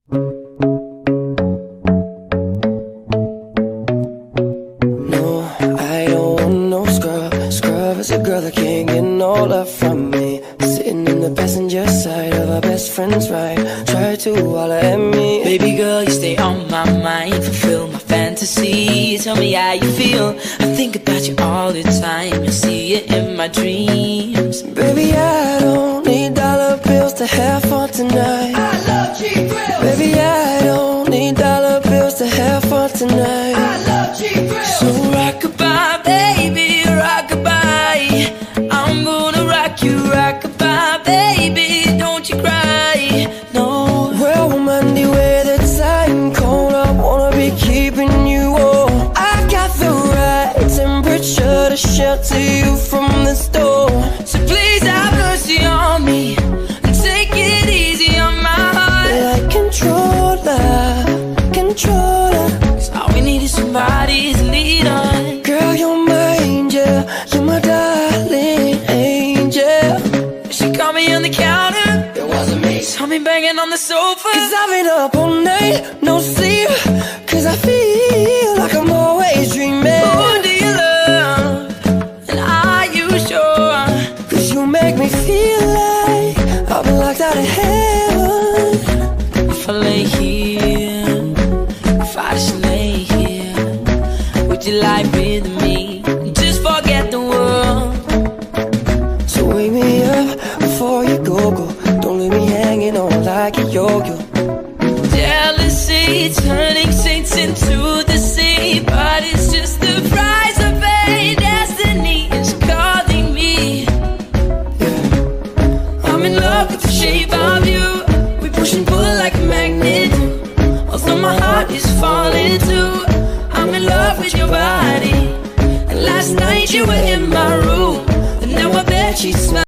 No, I don't want no scrub. Scrub is a girl that can't get no love from me. Sitting in the passenger side of our best friend's ride. Try to holler at me. Baby girl, you stay on my mind. Fulfill my fantasy. Tell me how you feel. I think about you all the time. You see it in my dreams. Baby, I don't need dollar bills to have fun tonight. I love cheap grills. Baby, I don't need dollar bills to have fun tonight. I love cheap grills. So rockabye, baby, rockabye. I'm gonna rock you, rockabye, baby. Don't you cry, no. Well, Mehendi, where the time cold, I wanna be keeping you warm. I got the right temperature to shelter you from the storm. So please have mercy on me and take it easy on my heart. Like controller, controller. 'Cause all we need is somebody to lead on. Girl, you're my angel, you're my darling angel. She caught me on the counter, it wasn't me. Saw me banging on the sofa. 'Cause I've been up all night, no sleep. 'Cause I feel like I'm always dreaming. Who do you love? And are you sure? 'Cause you make me feel like I've been locked out of heaven. If I lay here, if I just lay here, would you lie with me? Just forget the world. So wake me up before you go. Don't leave me hanging on like a yo-yo. Jealousy turning saints into the sea, but it's just the price of fate. Destiny is calling me. I'm in love with the shape of you. We push and pull like a magnet. Although my heart is falling too, I'm in love with your body. And last night you were in my room, and now I bet you smell.